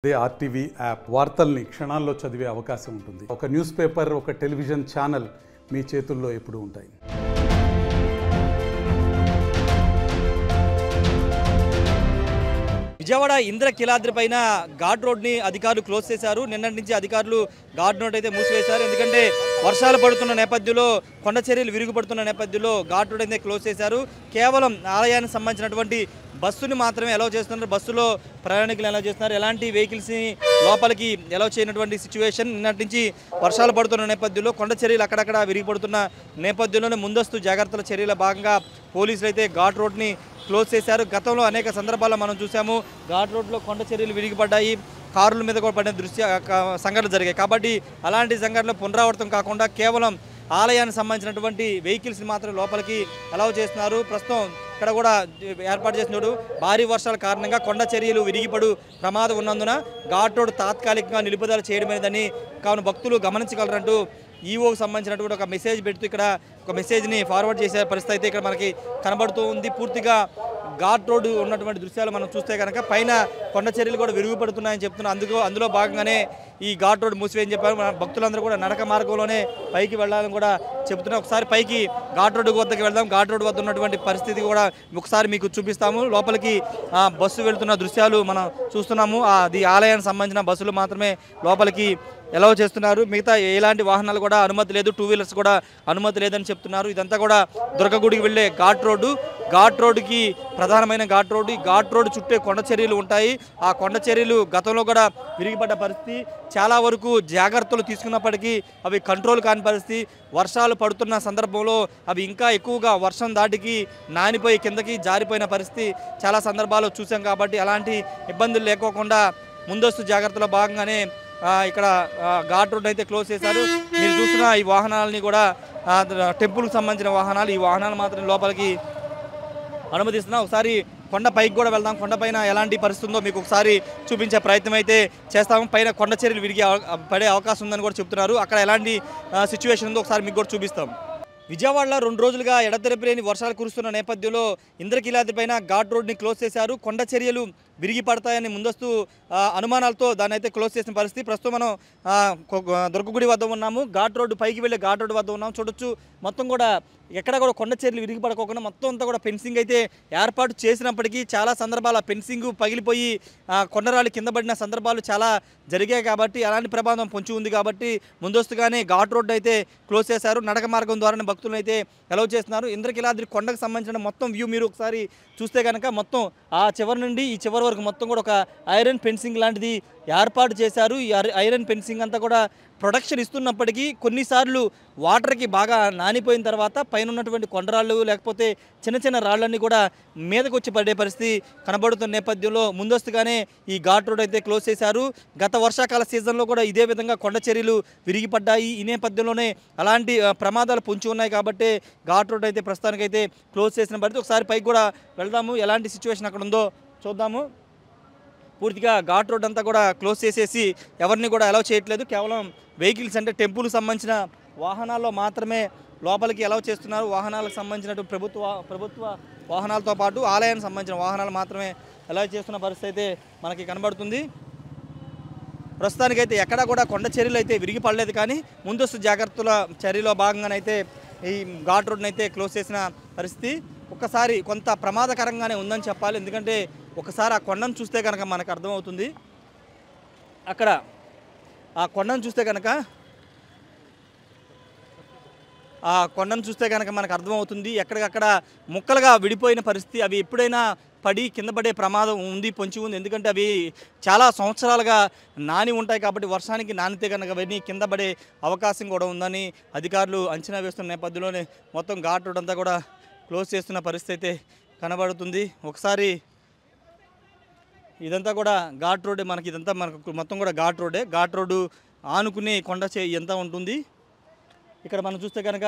అదే RTV app వార్తల్ని క్షణాల్లో చదివే అవకాశం ఉంటుంది. ఒక న్యూస్ పేపర్, ఒక టెలివిజన్ ఛానల్ మీ చేతుల్లో ఎప్పుడూ ఉంటాయి. విజయవాడ ఇంద్రకీలాద్రి పైన ఘాట్ రోడ్ని అధికారులు క్లోజ్ చేశారు. నిన్నటి నుంచి అధికారులు ఘాట్ రోడ్ అయితే మూసివేశారు. ఎందుకంటే వర్షాలు పడుతున్న నేపథ్యంలో, కొండ చర్యలు విరుగుపడుతున్న నేపథ్యంలో ఘాట్ రోడ్ అయితే క్లోజ్ చేశారు. కేవలం ఆలయానికి సంబంధించినటువంటి బస్సుని మాత్రమే అలౌ చేస్తున్నారు. బస్సులో ప్రయాణికులు అలౌ చేస్తున్నారు. ఎలాంటి వెహికల్స్ని లోపలికి అలౌ చేయనటువంటి సిచ్యువేషన్. నిన్నటి నుంచి వర్షాలు పడుతున్న నేపథ్యంలో, కొండ చర్యలు అక్కడక్కడ విరిగిపడుతున్న నేపథ్యంలోనే ముందస్తు జాగ్రత్తల చర్యల భాగంగా పోలీసులు అయితే ఘాట్ రోడ్ని క్లోజ్ చేశారు. గతంలో అనేక సందర్భాల్లో మనం చూసాము, ఘాట్ రోడ్లో కొండ చర్యలు విరిగిపడ్డాయి, కార్ల మీద కూడా పడిన సంఘటనలు జరిగాయి. కాబట్టి అలాంటి సంఘటనలు పునరావృతం కాకుండా కేవలం ఆలయానికి సంబంధించినటువంటి వెహికల్స్ని మాత్రం లోపలికి అలౌ చేస్తున్నారు. ప్రస్తుతం ఇక్కడ కూడా ఏర్పాటు చేసినప్పుడు భారీ వర్షాల కారణంగా కొండ చర్యలు విరిగిపడు ప్రమాదం ఉన్నందున ఘాట్ రోడ్ తాత్కాలికంగా నిలుపుదల చేయడమేదని కావున భక్తులు గమనించగలరంటూ ఈవోకి సంబంధించినటువంటి ఒక మెసేజ్ పెడుతూ ఇక్కడ ఒక మెసేజ్ని ఫార్వర్డ్ చేసే పరిస్థితి అయితే ఇక్కడ మనకి కనబడుతూ ఉంది. పూర్తిగా ఘాట్ రోడ్డు ఉన్నటువంటి దృశ్యాలు మనం చూస్తే కనుక పైన కొండ చర్యలు కూడా విరుగుపడుతున్నాయని చెప్తున్నారు. అందులో భాగంగానే ఈ ఘాట్ రోడ్ మూసివేయని చెప్పారు. మన భక్తులందరూ కూడా నడక మార్గంలోనే పైకి వెళ్ళాలని కూడా చెప్తున్నారు. ఒకసారి పైకి ఘాట్ రోడ్డు వద్దకు వెళ్దాం. ఘాట్ రోడ్డు వద్ద ఉన్నటువంటి పరిస్థితి కూడా ఒకసారి మీకు చూపిస్తాము. లోపలికి బస్సు వెళ్తున్న దృశ్యాలు మనం చూస్తున్నాము. అది ఆలయానికి సంబంధించిన బస్సులు మాత్రమే లోపలికి అలౌ చేస్తున్నారు. మిగతా ఎలాంటి వాహనాలు కూడా అనుమతి లేదు, టూ వీలర్స్ కూడా అనుమతి లేదని చెప్తున్నారు. ఇదంతా కూడా దుర్గగుడికి వెళ్ళే ఘాట్ రోడ్డు. ఘాట్ రోడ్డుకి ప్రధానమైన ఘాట్ రోడ్డు. ఈ ఘాట్ రోడ్డు చుట్టే కొండ చర్యలు ఉంటాయి. ఆ కొండ చర్యలు గతంలో కూడా విరిగిపడ్డ పరిస్థితి. చాలా వరకు జాగ్రత్తలు తీసుకున్నప్పటికీ అవి కంట్రోల్ కాని పరిస్థితి. వర్షాలు పడుతున్న సందర్భంలో అవి ఇంకా ఎక్కువగా వర్షం దాటికి నానిపోయి కిందకి జారిపోయిన పరిస్థితి చాలా సందర్భాల్లో చూసాం. కాబట్టి అలాంటి ఇబ్బందులు లేకోకుండా ముందస్తు జాగ్రత్తలో భాగంగానే ఇక్కడ ఘాట్ రోడ్ అయితే క్లోజ్ చేశారు. మీరు చూస్తున్న ఈ వాహనాలని కూడా టెంపుల్కి సంబంధించిన వాహనాలు. ఈ వాహనాలు మాత్రం లోపలికి అనుమతిస్తున్నాం. ఒకసారి కొండ పైకి కూడా వెళ్దాం. కొండపైన ఎలాంటి పరిస్థితి ఉందో మీకు ఒకసారి చూపించే ప్రయత్నం అయితే చేస్తాము. పైన కొండ చర్యలు పడే అవకాశం ఉందని కూడా చెప్తున్నారు. అక్కడ ఎలాంటి సిచ్యువేషన్ ఉందో ఒకసారి మీకు కూడా చూపిస్తాం. విజయవాడలో 2 రోజులుగా ఎడతెరిపిలేని వర్షాలు కురుస్తున్న నేపథ్యంలో ఇంద్రకీలాద్రి పైన ఘాట్ రోడ్ని క్లోజ్ చేశారు. కొండ చర్యలు విరిగి పడతాయని ముందస్తు అనుమానాలతో దాన్ని అయితే క్లోజ్ చేసిన పరిస్థితి. ప్రస్తుతం మనం దుర్గగుడి వద్ద ఉన్నాము. ఘాట్ రోడ్డు పైకి వెళ్ళే ఘాట్ రోడ్డు వద్ద ఉన్నాము. చూడొచ్చు మొత్తం కూడా ఎక్కడ కూడా కొండ చర్యలు విరిగి పడకోకుండా మొత్తం అంతా కూడా ఫెన్సింగ్ అయితే ఏర్పాటు చేసినప్పటికీ చాలా సందర్భాల ఫెన్సింగ్ పగిలిపోయి కొండరాళ్ళు కింద పడిన సందర్భాలు చాలా జరిగాయి. కాబట్టి అలాంటి ప్రమాదం పొంచి ఉంది. కాబట్టి ముందస్తుగానే ఘాట్ రోడ్డు అయితే క్లోజ్ చేశారు. నడక మార్గం ద్వారానే భక్తులను అయితే అలౌ చేస్తున్నారు. ఇంద్రకీలాద్రి కొండకు సంబంధించిన మొత్తం వ్యూ మీరు ఒకసారి చూస్తే కనుక మొత్తం ఆ చివరి నుండి ఈ చివరి వరకు మొత్తం కూడా ఒక ఐరన్ ఫెన్సింగ్ లాంటిది ఏర్పాటు చేశారు. ఈ ఐరన్ ఫెన్సింగ్ అంతా కూడా ప్రొటెక్షన్ ఇస్తున్నప్పటికీ కొన్నిసార్లు వాటర్కి బాగా నానిపోయిన తర్వాత పైన ఉన్నటువంటి కొండరాళ్ళు లేకపోతే చిన్న చిన్న రాళ్ళన్నీ కూడా మీదకి వచ్చి పడే పరిస్థితి కనబడుతున్న నేపథ్యంలో ముందస్తుగానే ఈ ఘాట్ రోడ్ అయితే క్లోజ్ చేశారు. గత వర్షాకాల సీజన్లో కూడా ఇదే విధంగా కొండ చర్యలు విరిగిపడ్డాయి. ఈ నేపథ్యంలోనే అలాంటి ప్రమాదాలు పొంచి ఉన్నాయి. కాబట్టి ఘాట్ రోడ్ అయితే ప్రస్తుతానికైతే క్లోజ్ చేసిన పరిస్థితి. ఒకసారి పైకి కూడా వెళ్దాము. ఎలాంటి సిచ్యువేషన్ అక్కడ ఉందో చూద్దాము. పూర్తిగా ఘాట్ రోడ్ అంతా కూడా క్లోజ్ చేసేసి ఎవరిని కూడా అలౌ చేయట్లేదు. కేవలం వెహికల్స్ అంటే టెంపుల్కి సంబంధించిన వాహనాల్లో మాత్రమే లోపలికి అలౌ చేస్తున్నారు. వాహనాలకు సంబంధించినటువంటి ప్రభుత్వ వాహనాలతో పాటు ఆలయానికి సంబంధించిన వాహనాలు మాత్రమే అలౌ చేస్తున్న పరిస్థితి అయితే మనకి కనబడుతుంది. ప్రస్తుతానికైతే ఎక్కడా కూడా కొండ చర్యలు అయితే విరిగిపడలేదు. కానీ ముందస్తు జాగ్రత్తల చర్యలో భాగంగానైతే ఈ ఘాట్ రోడ్ని అయితే క్లోజ్ చేసిన పరిస్థితి. ఒక్కసారి కొంత ప్రమాదకరంగానే ఉందని చెప్పాలి. ఎందుకంటే ఒకసారి ఆ కొండను చూస్తే కనుక మనకు అర్థమవుతుంది. అక్కడ ఆ కొండను చూస్తే కనుక మనకు అర్థమవుతుంది. ఎక్కడికక్కడ ముక్కలుగా విడిపోయిన పరిస్థితి. అవి ఎప్పుడైనా పడి కింద పడే ప్రమాదం ఉంది, పొంచి ఉంది. ఎందుకంటే అవి చాలా సంవత్సరాలుగా నాని ఉంటాయి. కాబట్టి వర్షానికి నానితే కనుక అవన్నీ కింద పడే అవకాశం కూడా ఉందని అధికారులు అంచనా వేస్తున్న నేపథ్యంలోనే మొత్తం ఘాట్ రోడ్ అంతా కూడా క్లోజ్ చేస్తున్న పరిస్థితి అయితే కనబడుతుంది. ఒకసారి ఇదంతా కూడా ఘాట్ రోడ్డే. మనకు మొత్తం కూడా ఘాట్ రోడ్డే. ఘాట్ రోడ్డు ఆనుకుని కొండ ఎంత ఉంటుంది. ఇక్కడ మనం చూస్తే కనుక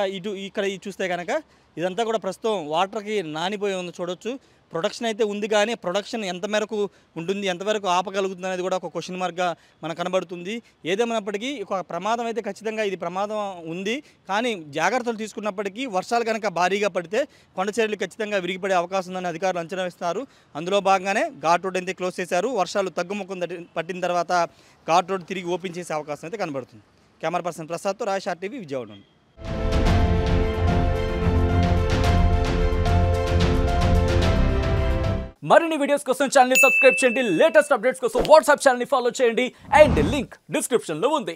ఇక్కడ చూస్తే కనుక ఇదంతా కూడా ప్రస్తుతం వాటర్కి నానిపోయి ఉంది. చూడొచ్చు ప్రొడక్షన్ అయితే ఉంది, కానీ ప్రొడక్షన్ ఎంత మేరకు ఉంటుంది, ఎంతవరకు ఆపగలుగుతుంది అనేది కూడా ఒక క్వశ్చన్ మార్క్గా మనకు కనబడుతుంది. ఏదేమైనప్పటికీ ఒక ప్రమాదం అయితే ఖచ్చితంగా ఇది ప్రమాదం ఉంది, కానీ జాగ్రత్తలు తీసుకున్నప్పటికీ వర్షాలు కనుక భారీగా పడితే కొండ చర్యలు ఖచ్చితంగా విరిగిపడే అవకాశం ఉందని అధికారులు అంచనా వేస్తున్నారు. అందులో భాగంగానే ఘాట్ రోడ్ అయితే క్లోజ్ చేశారు. వర్షాలు తగ్గుముఖం పట్టిన తర్వాత ఘాట్ రోడ్ తిరిగి ఓపెన్ చేసే అవకాశం అయితే కనబడుతుంది. కెమెరా పర్సన్ ప్రసాద్తో రాజేష్ RTV విజయవాడ నుండి. మరిన్ని వీడియోస్ కోసం ఛానల్ ని సబ్స్క్రైబ్ చేయండి. లేటెస్ట్ అప్డేట్స్ కోసం వాట్సాప్ ఛానల్ ని ఫాలో చేయండి. అండ్ లింక్ డిస్క్రిప్షన్ లో ఉంది.